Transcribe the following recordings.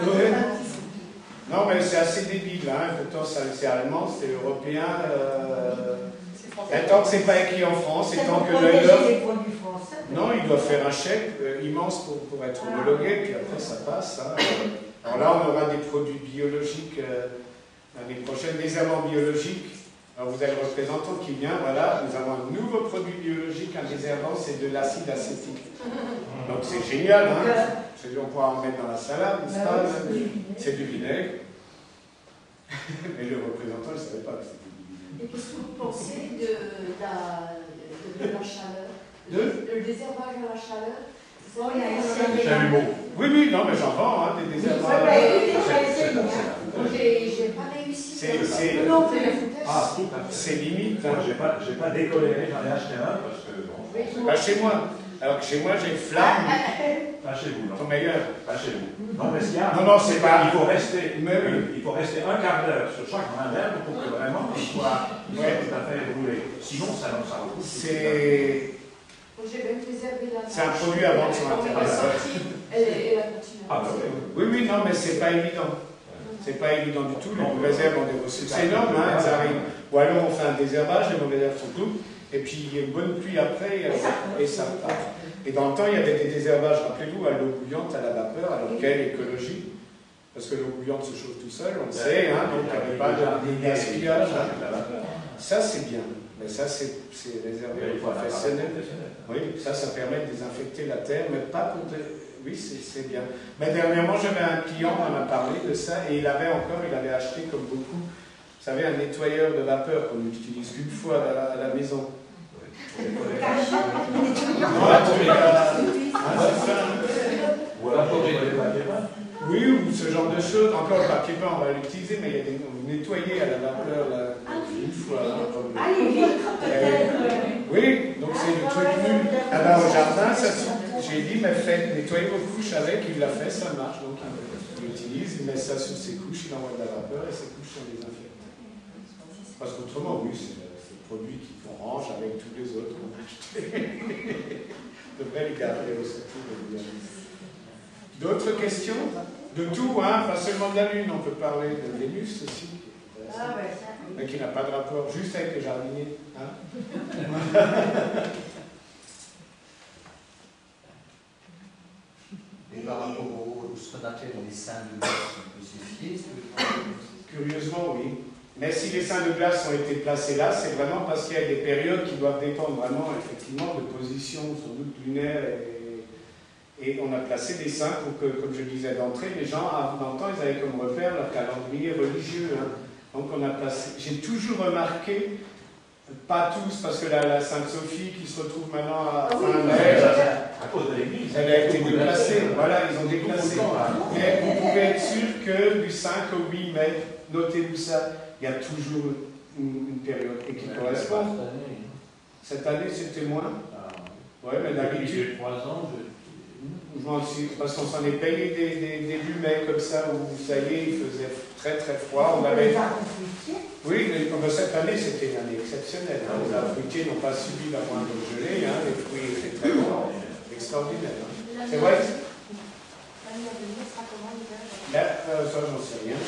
Ouais. Non, mais c'est assez débile, hein. Pourtant, c'est allemand, c'est européen. Tant que c'est pas écrit en France, et tant que d'ailleurs. Non, il doit faire un chèque immense pour être homologué, puis après ça passe. Hein. Alors là, on aura des produits biologiques l'année prochaine, des amants biologiques. Alors vous avez le représentant qui vient, voilà, nous avons un nouveau produit biologique, un désherbant, c'est de l'acide acétique. Donc c'est génial, hein. On pourra en mettre dans la salade, n'est-ce pas? C'est du vinaigre. Mais le représentant, il ne savait pas que c'était du vinaigre. Et qu'est-ce que vous pensez de la chaleur? Le désherbage à la chaleur? Oui, oui, non, mais j'en vends, hein, des désherbages. J'ai pas réussi. C'est limite. Moi, j'ai pas décoléré, j'en ai acheté un parce que bon. Pas chez moi. Alors que chez moi, j'ai flamme. Pas chez vous, non. Ton meilleur. Pas chez vous. Non, mais ce qu'il y a. Non, c'est pas. Il faut rester un quart d'heure sur chaque main d'herbe pour que vraiment il soit tout à fait brûlé. Sinon, ça repousse. C'est un produit à vendre sur Internet. Elle a continué. Ah, bah oui, oui, non, mais c'est pas évident. C'est pas évident du tout. Les mauvaises herbes ont des ressources énormes, hein, elles arrivent. Ou alors on fait un désherbage, les mauvaises herbes sont toutes, et puis il y a une bonne pluie après, et ça repart. Et dans le temps, il y avait des désherbages, rappelez-vous, à l'eau bouillante, à la vapeur, alors quelle écologie? Parce que l'eau bouillante se chauffe tout seul, on le sait, hein, donc il n'y avait pas de gaspillage. Ça, c'est bien. Mais ça, c'est réservé aux professionnels. Oui, ça permet de désinfecter la terre, mais pas pour... Oui, c'est bien. Mais dernièrement, j'avais un client qui m'en a parlé de ça, et il avait acheté, comme beaucoup, vous savez, un nettoyeur de vapeur qu'on utilise une fois à la maison. Oui, ou ce genre de choses. Encore le papier peint, on va l'utiliser, mais il y a des nettoyés à la vapeur une fois. Oui, donc c'est le truc nul. Alors au jardin, j'ai dit, mais faites nettoyer vos couches avec, il l'a fait, ça marche. Donc il l'utilise, il met ça sur ses couches, il envoie de la vapeur et ses couches sont désinfectées. Parce qu'autrement, oui, c'est le produit qu'on range avec tous les autres qu'on a achetés. On devrait les garder aussi. D'autres questions? De tout, hein, pas seulement de la Lune, on peut parler de Vénus aussi. Mais qui n'a pas de rapport, juste avec les jardiniers. Hein. Et par rapport ce qu'on appelle les seins de glace, on peut s'y fier? Curieusement, oui. Mais si les seins de glace ont été placés là, c'est vraiment parce qu'il y a des périodes qui doivent dépendre vraiment, effectivement, de position, sans doute lunaire. Et on a placé des seins pour que, comme je disais d'entrée, les gens, dans le temps, ils avaient comme repère leur calendrier religieux. Hein. Donc on a placé. J'ai toujours remarqué, pas tous, parce que la Sainte Sophie qui se retrouve maintenant à cause de l'église, elle a été déplacée. Voilà, ils ont déplacé. Mais vous pouvez être sûr que du 5 au 8 mai, notez-vous ça, il y a toujours une période et qui correspond. Cette année, c'était moins. Oui, mais d'habitude. 3 ans, parce qu'on s'en est payé des début mai comme ça, où ça y est, il faisait très très froid. On avait... Oui, mais cette année c'était une année exceptionnelle. Hein. Les fruitiers n'ont pas subi la moindre gelée, hein. Les fruits étaient très bons, extraordinaire. Hein. C'est vrai? Ça, j'en sais rien.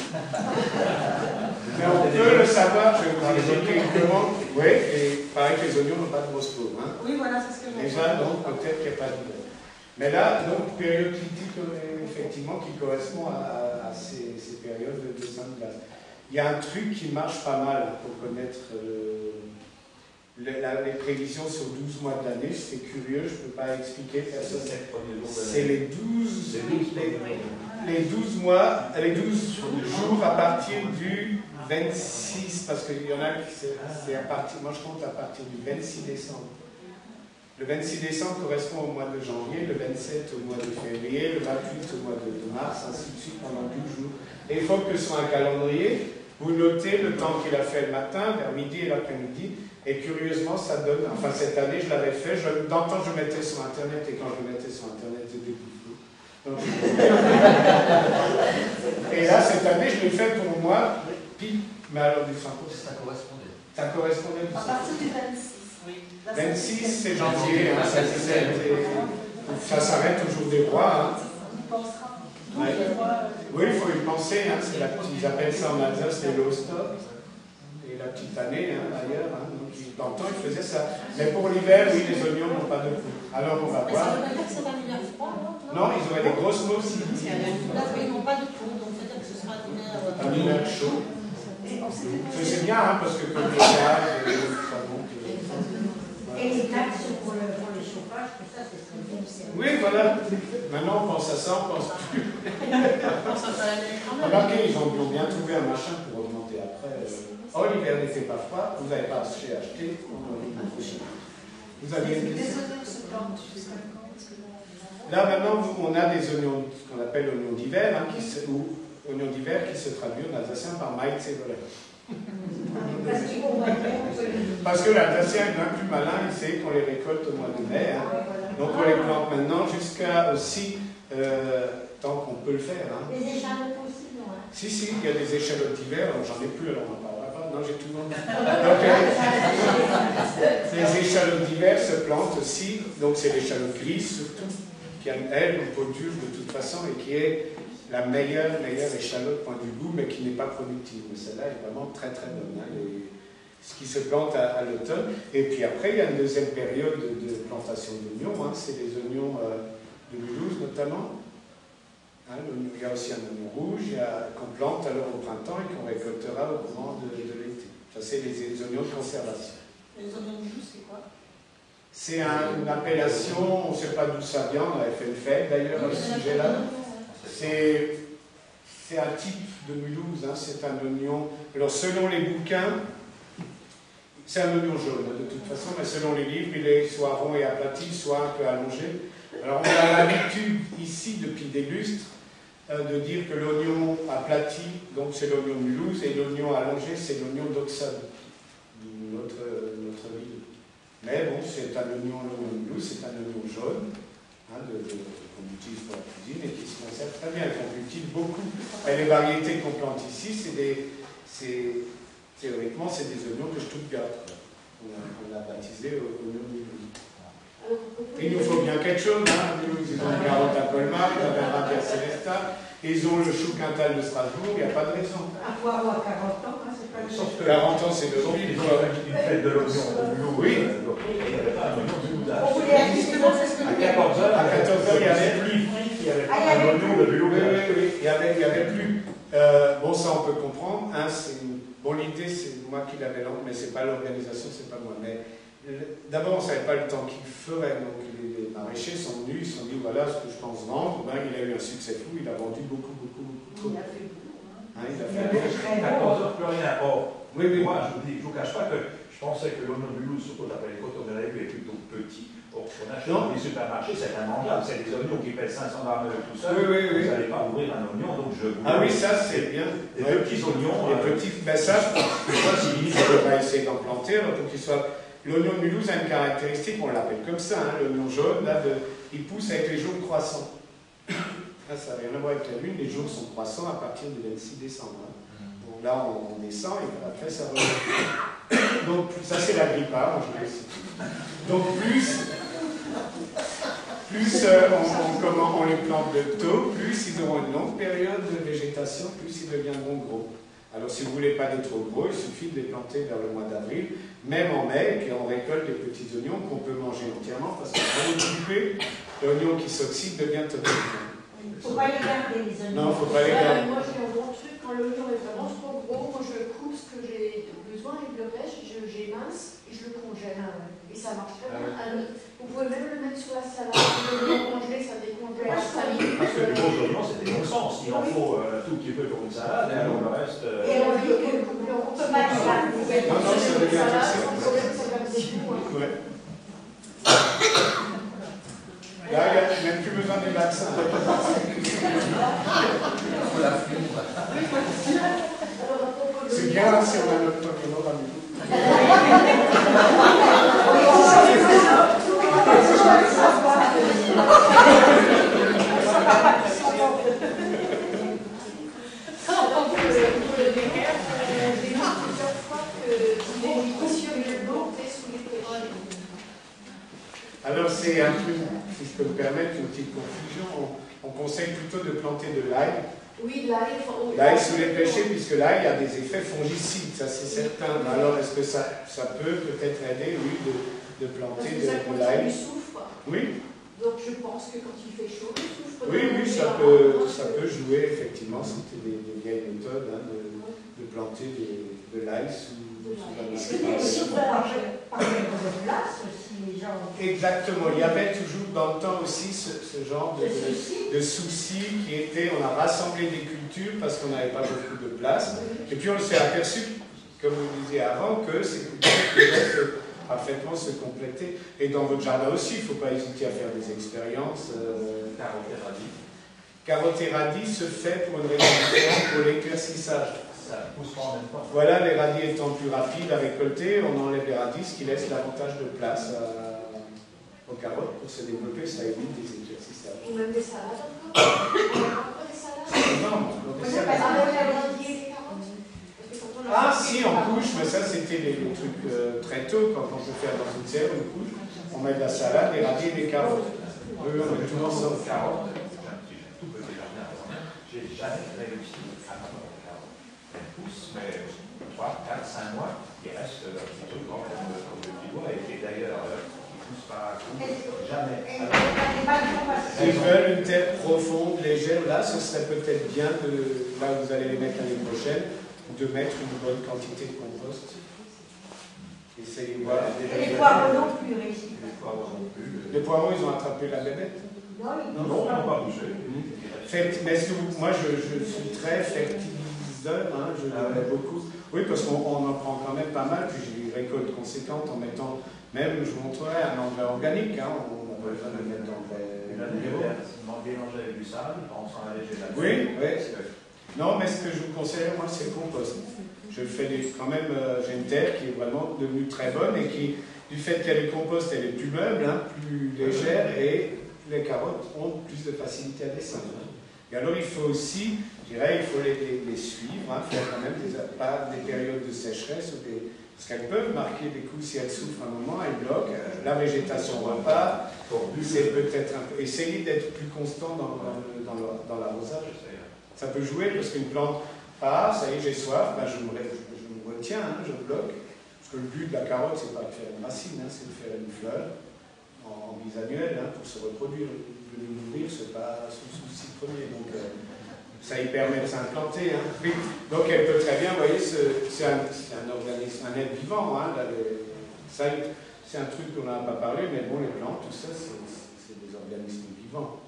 Mais on peut le savoir, je vais vous expliquer comment. Oui, et pareil que les oignons n'ont pas de grosse peau. Hein. Oui, voilà, c'est ce que j'ai déjà, donc peut-être qu'il n'y a pas de... Mais là, donc, période critique, effectivement, qui correspond à ces périodes de sainte glace. Il y a un truc qui marche pas mal pour connaître les prévisions sur 12 mois de l'année. C'est curieux, je ne peux pas expliquer. C'est les 12 mois, les 12 jours à partir du 26, parce qu'il y en a qui c'est à partir, moi je compte à partir du 26 décembre. Le 26 décembre correspond au mois de janvier, le 27 au mois de février, le 28 au mois de mars, ainsi de suite pendant 12 jours. Et il faut que sur un calendrier, vous notez le temps qu'il a fait le matin, vers midi et l'après-midi, et curieusement ça donne, enfin cette année je l'avais fait, dans le temps je mettais sur Internet, et quand je le mettais sur Internet c'était beaucoup. Donc, et là cette année je l'ai fait pour moi, puis, mais alors du 5 ça correspondait. Ça correspondait du 5 à partir du 26. 26, c'est janvier, hein, ça s'arrête toujours des rois. Hein. On y pensera. Ouais. Oui, il faut y penser, hein, ils appellent ça en Alsace les low stop. Et la petite année, hein, ailleurs, hein, donc dans le temps, ils faisaient ça. Mais pour l'hiver, oui, les oignons n'ont pas de peau. Alors on va voir. Ça veut pas dire que c'est un hiver froid, non, ils auraient des grosses peaux aussi. Là, ils n'ont pas de peau, donc c'est-à-dire que ce sera un hiver chaud. C'est bien, hein, parce que comme le gaz, ça monte. Et les taxes pour le chauffage, tout ça, c'est très bien. Oui, voilà. Maintenant, on pense à ça, on pense plus. Remarquez, ils ont bien trouvé un machin pour augmenter après. Oh, l'hiver n'était pas froid, vous n'avez pas acheté. Vous avez une question? Là, maintenant, on a des oignons, ce qu'on appelle oignons d'hiver, hein, ou oignons d'hiver qui se traduit en alsacien par Maïtsevoler. Parce que l'Alsacien est bien plus malin, il sait qu'on les récolte au mois de mai. Hein. Donc on les plante maintenant jusqu'à aussi, tant qu'on peut le faire. Hein. Les échalotes aussi, non? Si, il y a des échalotes d'hiver, j'en ai plus, alors on n'en parlera pas. Non, j'ai tout vendu. Les échalotes d'hiver se plantent aussi, donc c'est l'échalote grise surtout, qui a elle une peau dure de toute façon et qui est la meilleure échalote point du goût, mais qui n'est pas productive. Mais celle-là est vraiment très très bonne. Hein, ce qui se plante à l'automne. Et puis après, il y a une deuxième période de plantation d'oignons. Hein, c'est les oignons de Mulhouse notamment. Hein, il y a aussi un oignon rouge qu'on plante alors au printemps et qu'on récoltera au courant de l'été. Ça, c'est les oignons de conservation. Les oignons de Mulhouse, c'est quoi? C'est une appellation, on ne sait pas d'où ça vient, on avait fait le fait d'ailleurs à ce sujet-là. C'est un type de Mulhouse, hein, c'est un oignon. Alors selon les bouquins, c'est un oignon jaune de toute façon, mais selon les livres, il est soit rond et aplati, soit un peu allongé. Alors on a l'habitude ici, depuis des lustres, de dire que l'oignon aplati, donc c'est l'oignon de Mulhouse, et l'oignon allongé, c'est l'oignon d'Auxonne, notre ville. Mais bon, c'est un oignon de Mulhouse, c'est un oignon jaune, hein, qu'on utilise pour la cuisine et qui se conserve très bien, qu'on cultive beaucoup. Et les variétés qu'on plante ici, théoriquement, c'est des oignons de Stuttgart. On a baptisé oignons de Mulhouse. Il nous faut bien quelque chose, hein. Ils ont une carotte à Colmar, ils avaient un rabier à Célestat, ils ont le chou quintal de Strasbourg, il n'y a pas de raison. À poireau à 40 ans, hein, c'est pas le Sauf que 40 ans, c'est de l'eau. ils ont une fête de l'oignon au boulot. Oui. Il n'y avait pas un oignon du boudage. On voulait justement, c'est ce que À 14h, il y avait plus qui avait Ah, il y un avait oignon de boulot. Oui, il y avait plus. Bon, ça on peut comprendre. Hein, bon, l'idée, c'est moi qui l'avais lancé, mais c'est pas l'organisation, c'est pas moi. Mais d'abord, on ne savait pas le temps qu'il ferait. Donc, les maraîchers sont venus, ils se sont dit voilà ce que je pense vendre. Ben, il a eu un succès fou, il a vendu beaucoup. Il a fait beaucoup. Hein, il a Il fait avait très 14h, plus rien. Or, oui. moi, je vous cache pas que je pensais que l'oignon de Mulhouse, surtout d'après les photos que j'avais vues, est plutôt petit. Or, ce qu'on achète dans les supermarchés, c'est immangeable. C'est des oignons qui pèsent 500 grammes tout seul. Oui. Vous n'allez pas ouvrir un oignon, donc je vous. Ah oui, ça c'est bien. Des petits oignons. Les petits, ben ça, si limite, on va essayer d'en planter, pour qu'il soit. L'oignon de Mulhouse a une caractéristique, on l'appelle comme ça, hein, l'oignon jaune, là, il pousse avec les jours croissants. Là, ça n'a rien à voir avec la lune, les jours sont croissants à partir du 26 décembre. Hein. Donc là, on descend et après, ça revient. Donc, ça, c'est la grippard, je vais essayer. Donc, plus on les plante de tôt, plus ils auront une longue période de végétation, plus ils deviendront gros. Alors, si vous ne voulez pas des trop gros, il suffit de les planter vers le mois d'avril, même en mai, et puis on récolte les petits oignons qu'on peut manger entièrement, parce que pour l'occuper, l'oignon qui s'oxyde devient totalement. Il ne faut pas les garder, les oignons. Non, il ne faut pas les garder. Moi, j'ai un bon truc, quand l'oignon est vraiment trop gros, moi je coupe ce que j'ai besoin et je le pêche, j'émince et je le congèle. Et ça marche très bien. Vous pouvez même le mettre sur la salade, le congeler, ça décongèle à 5 minutes. Parce que les gros oignons, c'est des bon sens. Il en faut un tout petit peu pour une salade, et alors le reste. Et on dit qu'on ne peut pas les garder. Non, ça devient Salade, toxique. sans problème, ça va beaucoup. Ouais. Là, il n'y a même plus besoin des vaccins. C'est bien si on a notre oignon à nous. Alors c'est un truc, si je peux me permettre, une petite confusion. on conseille plutôt de planter de l'ail. Oui, l'ail. L'ail sous les pêchers, puisque l'ail a des effets fongicides, ça c'est certain. Mais alors, est-ce que ça peut peut-être aider, oui, de planter de l'ail? Du soufre. Oui. Donc je pense que quand il fait chaud, le soufre peut oui, ça peut jouer, effectivement. C'était des vieilles méthodes hein, de planter de l'ail sous Est-ce que les aussi par de place aussi, les gens. Exactement. Il y avait toujours dans le temps aussi ce genre de soucis qui était, on a rassemblé des cultures parce qu'on n'avait pas beaucoup de place. Et puis on s'est aperçu, comme vous disiez avant, que ces cultures pouvaient parfaitement se compléter. Et dans votre jardin aussi, il ne faut pas hésiter à faire des expériences. Carotte et radis. Carotte et radis se fait pour une raison différente, pour l'éclaircissage. Ça pousse pas en même temps. Voilà, les radis étant plus rapides à récolter, on enlève les radis, ce qui laisse davantage de place aux carottes pour se développer, ça évite des éclaircissages. Ou même des salades encore. Des salades. Non, des salades. Ah si, en couche, mais ça c'était les trucs très tôt, quand on peut faire dans une serre, une couche, on met de la salade, des radis et des carottes. On met tout ensemble. Carottes, j'ai un tout petit jardin, j'ai jamais réussi à avoir des carottes. Elles poussent, mais 3, 4, 5 mois, il reste un petit truc comme le petit bois, et d'ailleurs, ils ne poussent pas à coup, jamais. S'ils veulent une terre profonde, légère, là, ce serait peut-être bien, là où vous allez les mettre l'année prochaine, de mettre une bonne quantité de compost. Essayez de voir. Et les poireaux non plus réussis. Les poireaux non plus. Les poireaux, ils ont attrapé la bébête. Non, ils Non, ils n'ont pas bougé. Mais est-ce que moi, je suis très fertiliseur, hein, je mets beaucoup. Oui, parce qu'on en prend quand même pas mal, puis j'ai une récolte conséquente en mettant, même, je vous montrerai, un engrais organique, hein, on a besoin de mettre d'engrais. Mélanger avec du sable, on s'en alléger la. Oui, oui. Non, mais ce que je vous conseille, moi, c'est le compost. Je fais quand même, j'ai une terre qui est vraiment devenue très bonne et qui, du fait qu'elle est compost, elle est plus meuble, hein, plus légère, et les carottes ont plus de facilité à descendre. Et alors, il faut aussi, je dirais, il faut les suivre, hein, faire quand même pas des périodes de sécheresse, parce qu'elles peuvent marquer des coups si elles souffrent un moment, elles bloquent, la végétation repart, c'est peut-être un peu. Essayez d'être plus constant dans l'arrosage. Ça peut jouer parce qu'une plante part, ça y est, j'ai soif, ben je me retiens, hein, je bloque. Parce que le but de la carotte, c'est pas de faire une racine, hein, c'est de faire une fleur en bisannuelle pour se reproduire. De nous nourrir, c'est pas son souci premier. Donc ça y permet de s'implanter. Hein. Oui. Donc elle peut très bien, vous voyez, c'est un organisme, un être vivant. Hein, c'est un truc qu'on n'a pas parlé, mais bon, les plantes, tout ça, c'est des organismes vivants.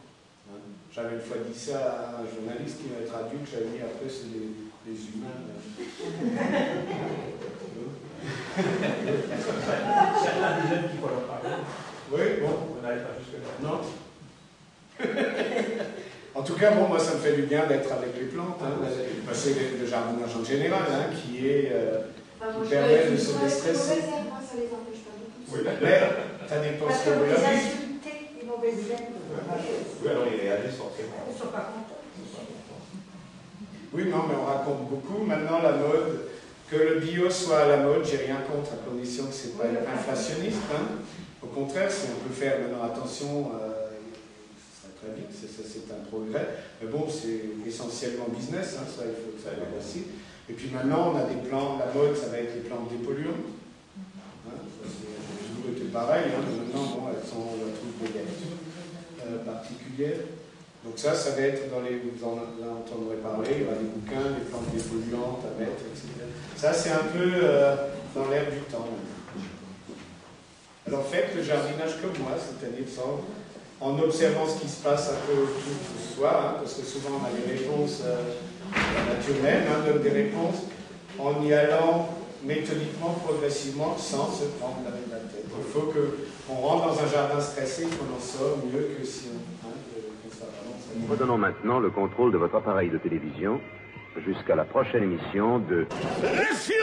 J'avais une fois dit ça à un journaliste qui m'avait traduit, que j'avais mis après, c'est des humains. Certains des jeunes qui vont leur parler. Oui, bon. Vous n'allez pas jusque-là. Non. En tout cas, bon, moi, ça me fait du bien d'être avec les plantes. Hein. C'est le jardinage en général, hein, qui permet de se déstresser. Ça les empêche pas du tout. Oui, mais ça dépend Parce ce que que vous les avez. insulter, les mauvaises herbes. oui, alors ils réagissent forcément. Ils ne sont pas contents. Oui, non, mais on raconte beaucoup. Maintenant, la mode, que le bio soit à la mode, j'ai rien contre, à condition que ce n'est pas inflationniste. Hein. Au contraire, si on peut faire maintenant attention, ce serait très bien, c'est un progrès. Mais bon, c'est essentiellement business, hein, ça, il faut que ça aille aussi. Et puis maintenant, on a des plants, la mode, ça va être les plantes dépolluantes. Hein, ça, c'est toujours été pareil, hein, mais maintenant, bon, elles sont, on trouve des garnitures particulières. Donc ça va être dans les... Vous en entendrez parler, il y aura des bouquins, des plantes dépolluantes à mettre, etc. Ça, c'est un peu dans l'air du temps. Alors faites le jardinage comme moi, c'est-à-dire en observant ce qui se passe un peu autour de soi, hein, parce que souvent on a des réponses, la nature même donne des réponses, en y allant méthodiquement, progressivement, sans se prendre la tête. Il faut qu'on rentre dans un jardin stressé, qu'on en sort mieux que si on... Redonnons maintenant le contrôle de votre appareil de télévision jusqu'à la prochaine émission de... Lucien